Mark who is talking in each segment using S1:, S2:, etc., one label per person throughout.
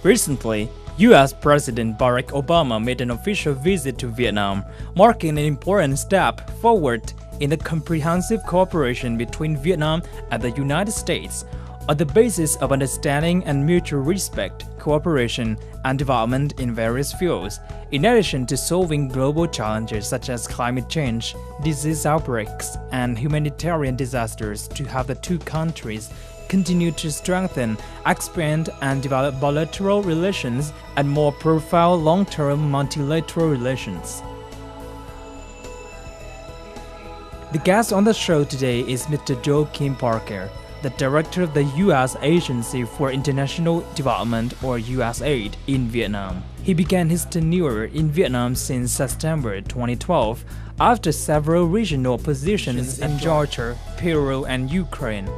S1: Recently, U.S. President Barack Obama made an official visit to Vietnam, marking an important step forward in the comprehensive cooperation between Vietnam and the United States on the basis of understanding and mutual respect, cooperation, and development in various fields, in addition to solving global challenges such as climate change, disease outbreaks, and humanitarian disasters to have the two countries continue to strengthen, expand, and develop bilateral relations and more profound long-term multilateral relations. The guest on the show today is Mr. Joakim Parker, the director of the U.S. Agency for International Development, or USAID, in Vietnam. He began his tenure in Vietnam since September 2012 after several regional positions in Georgia, Peru, and Ukraine.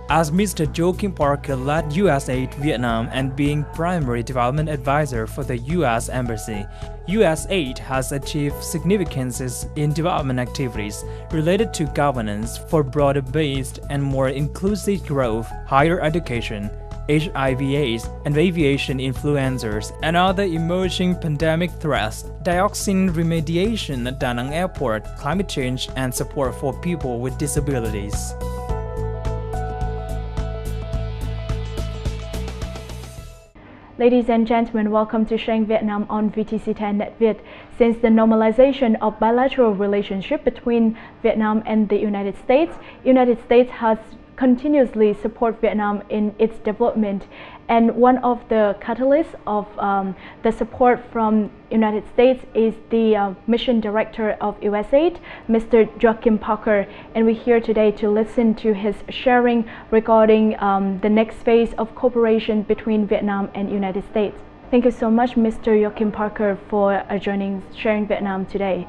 S1: As Mr. Joakim Parker led USAID Vietnam and being primary development advisor for the U.S. Embassy, USAID has achieved significances in development activities related to governance for broader-based and more inclusive growth, higher education, HIV/AIDS, and aviation influencers, and other emerging pandemic threats, dioxin remediation at Da Nang Airport, climate change, and support for people with disabilities.
S2: Ladies and gentlemen, welcome to Sharing Vietnam on VTC10 NetViet. Since the normalization of bilateral relationship between Vietnam and the United States has continuously supported Vietnam in its development. And one of the catalysts of the support from United States is the mission director of USAID, Mr. Joakim Parker. And we're here today to listen to his sharing regarding the next phase of cooperation between Vietnam and United States. Thank you so much, Mr. Joakim Parker, for joining Sharing Vietnam today.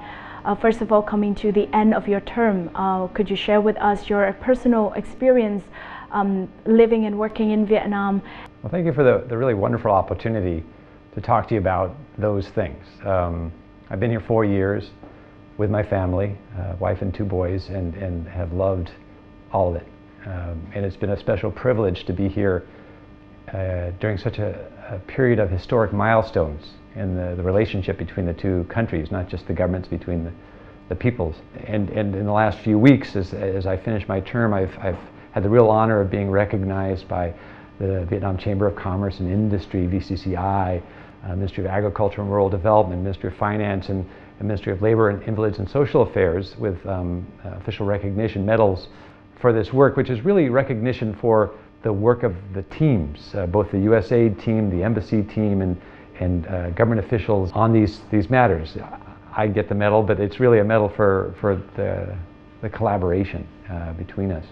S2: First of all, coming to the end of your term, could you share with us your personal experience living and working in Vietnam?
S3: Well, thank you for the really wonderful opportunity to talk to you about those things. I've been here 4 years with my family, wife and 2 boys, and have loved all of it. And it's been a special privilege to be here during such a period of historic milestones in the relationship between the two countries, not just the governments, between the peoples. And in the last few weeks, as I finished my term, I've had the real honor of being recognized by the Vietnam Chamber of Commerce and Industry, VCCI, Ministry of Agriculture and Rural Development, Ministry of Finance, and Ministry of Labor and Invalids and Social Affairs with official recognition medals for this work, which is really recognition for the work of the teams, both the USAID team, the embassy team, and government officials on these matters. I get the medal, but it's really a medal for the collaboration between us.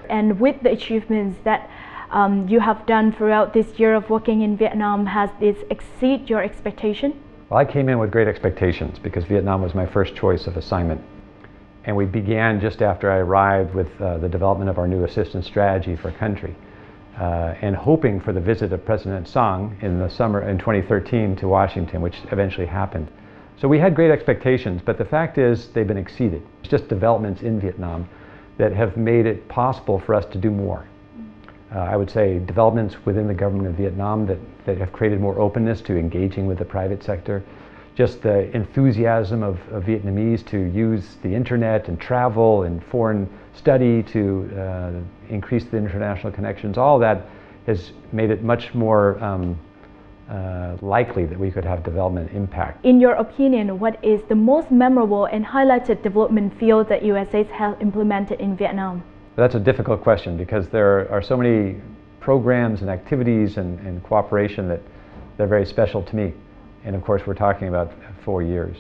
S2: And with the achievements that you have done throughout this year of working in Vietnam, has this exceeded your expectation?
S3: Well, I came in with great expectations because Vietnam was my first choice of assignment. And we began just after I arrived with the development of our new assistance strategy for country. And hoping for the visit of President Song in the summer in 2013 to Washington, which eventually happened. So we had great expectations, but the fact is they've been exceeded. It's just developments in Vietnam that have made it possible for us to do more. I would say developments within the government of Vietnam that have created more openness to engaging with the private sector. Just the enthusiasm of Vietnamese to use the internet and travel and foreign study to increase the international connections. All that has made it much more likely that we could have development impact.
S2: In your opinion, what is the most memorable and highlighted development field that USAID has implemented in Vietnam?
S3: That's a difficult question because there are so many programs and activities and cooperation that they're very special to me. And of course, we're talking about 4 years.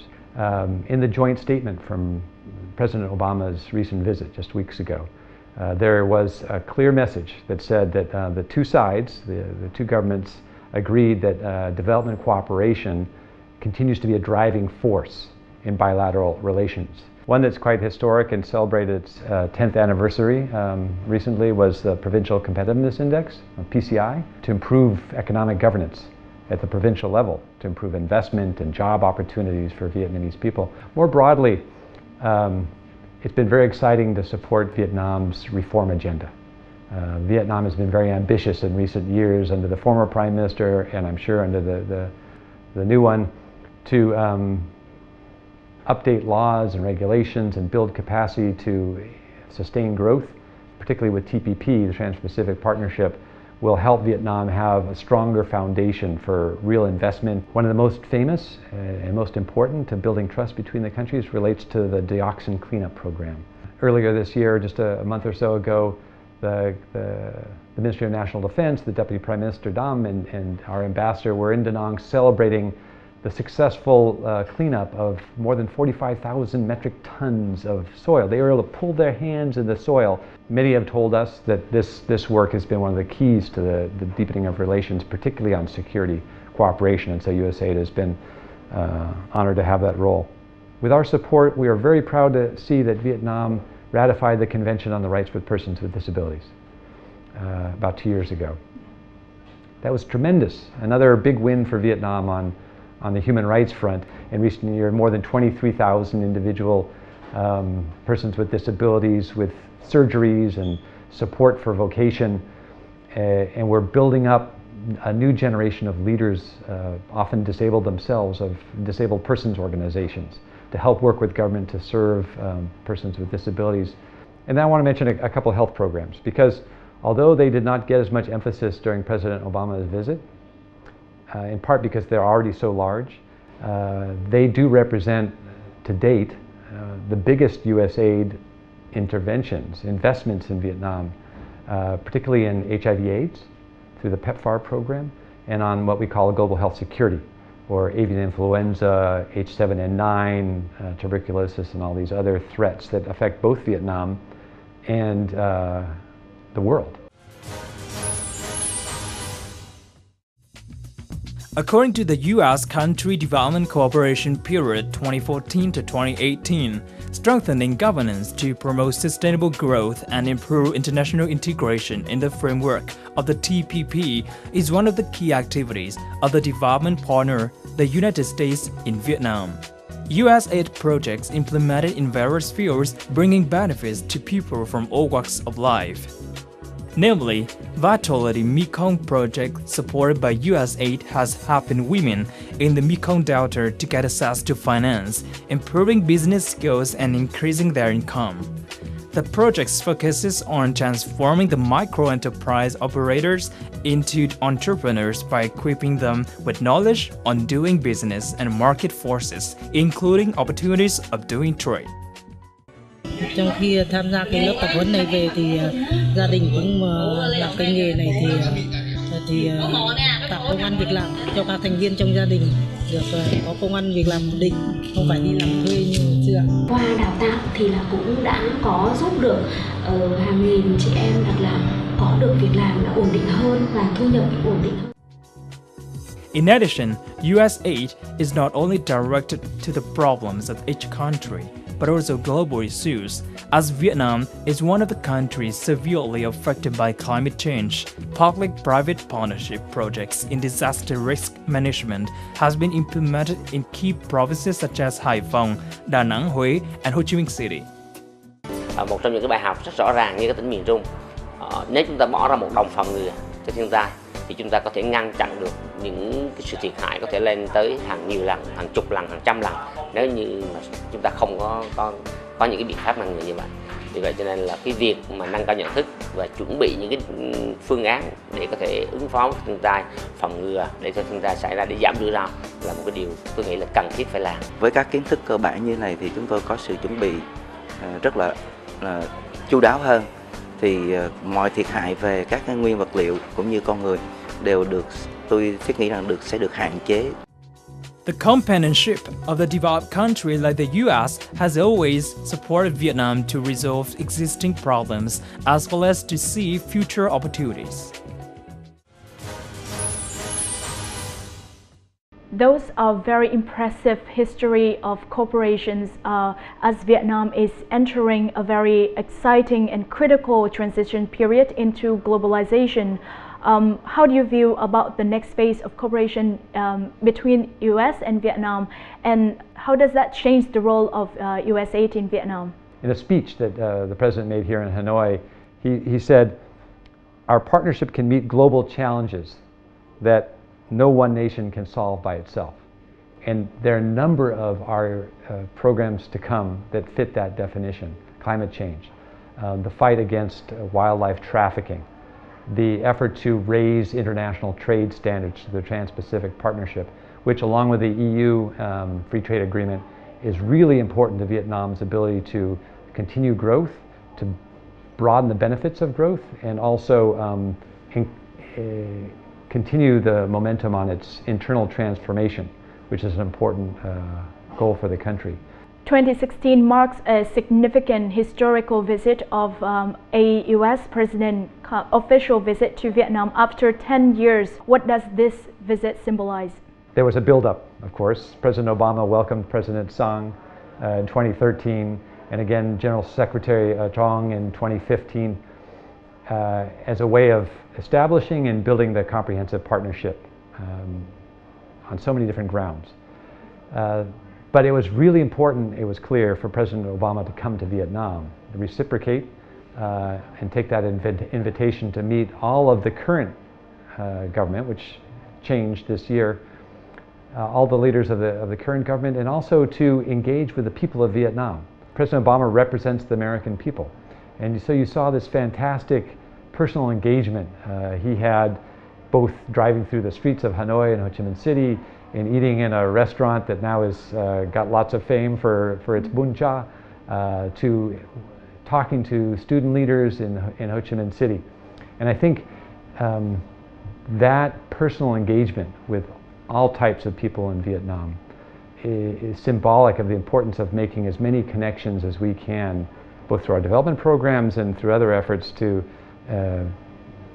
S3: In the joint statement from President Obama's recent visit just weeks ago, there was a clear message that said that the two sides, the two governments, agreed that development cooperation continues to be a driving force in bilateral relations. One that's quite historic and celebrated its 10th anniversary recently was the Provincial Competitiveness Index, PCI, to improve economic governance at the provincial level, to improve investment and job opportunities for Vietnamese people. More broadly, it's been very exciting to support Vietnam's reform agenda. Vietnam has been very ambitious in recent years under the former Prime Minister, and I'm sure under the new one, to update laws and regulations and build capacity to sustain growth, particularly with TPP, the Trans-Pacific Partnership, will help Vietnam have a stronger foundation for real investment. One of the most famous and most important to building trust between the countries relates to the dioxin cleanup program. Earlier this year, just a month or so ago, the Ministry of National Defense, the Deputy Prime Minister Dam, and our ambassador were in Da Nang celebrating the successful cleanup of more than 45,000 metric tons of soil. They were able to pull their hands in the soil. Many have told us that this work has been one of the keys to the deepening of relations, particularly on security cooperation, and so USAID has been honored to have that role. With our support, we are very proud to see that Vietnam ratified the Convention on the Rights of Persons with Disabilities about 2 years ago. That was tremendous. Another big win for Vietnam on the human rights front. In recent years, more than 23,000 individual persons with disabilities with surgeries and support for vocation, and we're building up a new generation of leaders, often disabled themselves, of disabled persons organizations, to help work with government to serve persons with disabilities. And then I want to mention a couple of health programs, because although they did not get as much emphasis during President Obama's visit, in part because they're already so large, they do represent, to date, the biggest USAID interventions, investments in Vietnam, particularly in HIV/AIDS through the PEPFAR program, and on what we call global health security, or avian influenza, H7N9, tuberculosis, and all these other threats that affect both Vietnam and the world.
S1: According to the U.S. Country Development Cooperation period 2014 to 2018, strengthening governance to promote sustainable growth and improve international integration in the framework of the TPP is one of the key activities of the development partner, the United States, in Vietnam. USAID projects implemented in various fields, bringing benefits to people from all walks of life. Namely, Vitality Mekong project supported by USAID has helped women in the Mekong Delta to get access to finance, improving business skills and increasing their income. The project focuses on transforming the micro-enterprise operators into entrepreneurs by equipping them with knowledge on doing business and market forces, including opportunities of doing trade.
S4: Trong khi tham gia cái lớp tập huấn này về thì gia đình cũng làm cái nghề này thì tạo công ăn việc làm cho các thành viên trong gia đình được có công ăn việc làm ổn định, không phải đi làm thuê như hồi xưa.
S5: Qua đào tạo thì là cũng đã có giúp được hàng nghìn chị em là có được việc làm ổn định hơn và thu nhập ổn định hơn.
S1: In addition, USAID is not only directed to the problems of each country, but also global issues, as Vietnam is one of the countries severely affected by climate change. Public-private partnership projects in disaster risk management has been implemented in key provinces such as Hải Phòng, Đà Nẵng, Huế, and Ho Chi Minh City.
S6: Một trong những cái bài học rất rõ ràng như các tỉnh miền Trung, nếu chúng ta bỏ ra một đồng phòng ngừa cho thiên tai, thì chúng ta có thể ngăn chặn được những cái sự thiệt hại có thể lên tới hàng nhiều lần, hàng chục lần, hàng trăm lần nếu như mà chúng ta không có những cái biện pháp ngăn ngừa như vậy. Vì vậy cho nên là cái việc mà nâng cao nhận thức và chuẩn bị những cái phương án để có thể ứng phó với thiên tai, phòng ngừa để cho thiên tai xảy ra để giảm rủi ro là một cái điều tôi nghĩ là cần thiết phải làm.
S7: Với các kiến thức cơ bản như này thì chúng tôi có sự chuẩn bị rất là chu đáo hơn. Thì mọi thiệt hại về các cái nguyên vật liệu cũng như con người đều được, tôi thiết nghĩ rằng sẽ được hạn chế.
S1: The companionship of the developed country like the U.S. has always supported Vietnam to resolve existing problems as well as to see future opportunities.
S2: Those are very impressive history of corporations as Vietnam is entering a very exciting and critical transition period into globalization. How do you view about the next phase of cooperation between US and Vietnam, and how does that change the role of USAID in Vietnam?
S3: In a speech that the President made here in Hanoi, he said, our partnership can meet global challenges that no one nation can solve by itself. And there are a number of our programs to come that fit that definition. Climate change, the fight against wildlife trafficking, the effort to raise international trade standards to the Trans-Pacific Partnership, which along with the EU Free Trade Agreement is really important to Vietnam's ability to continue growth, to broaden the benefits of growth, and also continue the momentum on its internal transformation, which is an important goal for the country.
S2: 2016 marks a significant historical visit of a U.S. President official visit to Vietnam after 10 years. What does this visit symbolize?
S3: There was a build-up, of course. President Obama welcomed President Sang in 2013, and again General Secretary Trong in 2015 as a way of establishing and building the comprehensive partnership on so many different grounds. But it was really important, it was clear, for President Obama to come to Vietnam, to reciprocate and take that invitation to meet all of the current government, which changed this year, all the leaders of the current government, and also to engage with the people of Vietnam. President Obama represents the American people. And so you saw this fantastic personal engagement he had, both driving through the streets of Hanoi and Ho Chi Minh City, and eating in a restaurant that now has got lots of fame for its bún cha, to talking to student leaders in Ho Chi Minh City. And I think that personal engagement with all types of people in Vietnam is symbolic of the importance of making as many connections as we can, both through our development programs and through other efforts to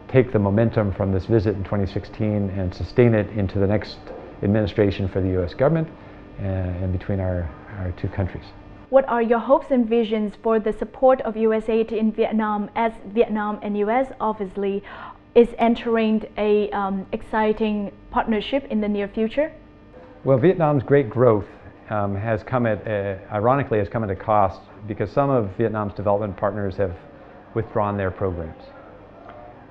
S3: take the momentum from this visit in 2016 and sustain it into the next administration for the U.S. government and between our two countries.
S2: What are your hopes and visions for the support of USAID in Vietnam, as Vietnam and U.S. obviously is entering a exciting partnership in the near future?
S3: Well, Vietnam's great growth has come at, ironically, has come at a cost because some of Vietnam's development partners have withdrawn their programs.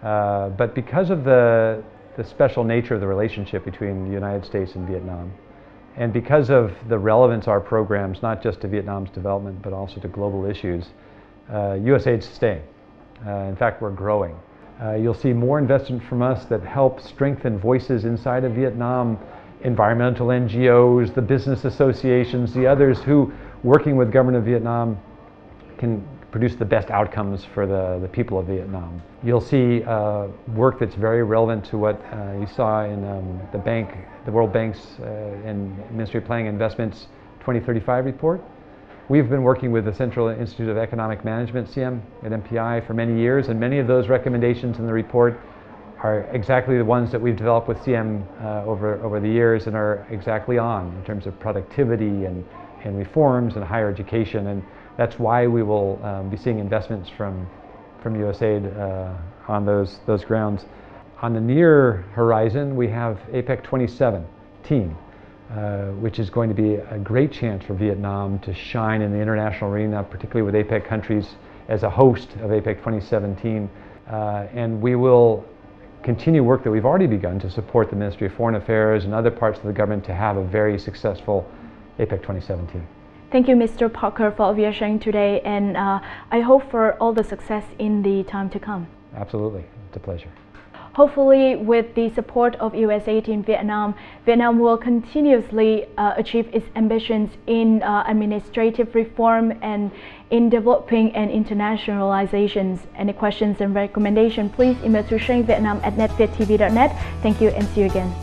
S3: But because of the special nature of the relationship between the United States and Vietnam, and because of the relevance of our programs, not just to Vietnam's development, but also to global issues, USAID's staying. In fact, we're growing. You'll see more investment from us that help strengthen voices inside of Vietnam, environmental NGOs, the business associations, the others who, working with government of Vietnam, can produce the best outcomes for the people of Vietnam. You'll see work that's very relevant to what you saw in the World Bank's and Ministry of Planning and Investment's 2035 report. We've been working with the Central Institute of Economic Management, CM, at MPI for many years, and many of those recommendations in the report are exactly the ones that we've developed with CM over the years and are exactly on in terms of productivity and reforms and higher education. And that's why we will be seeing investments from USAID on those grounds. On the near horizon, we have APEC 27 team, which is going to be a great chance for Vietnam to shine in the international arena, particularly with APEC countries as a host of APEC 2017. And we will continue work that we've already begun to support the Ministry of Foreign Affairs and other parts of the government to have a very successful APEC 2017.
S2: Thank you, Mr. Parker, for your sharing today, and I hope for all the success in the time to come.
S3: Absolutely, it's a pleasure.
S2: Hopefully, with the support of USAID in Vietnam, Vietnam will continuously achieve its ambitions in administrative reform and in developing and internationalizations. Any questions and recommendations, please email to sharingvietnam@netvietttv.net. Thank you and see you again.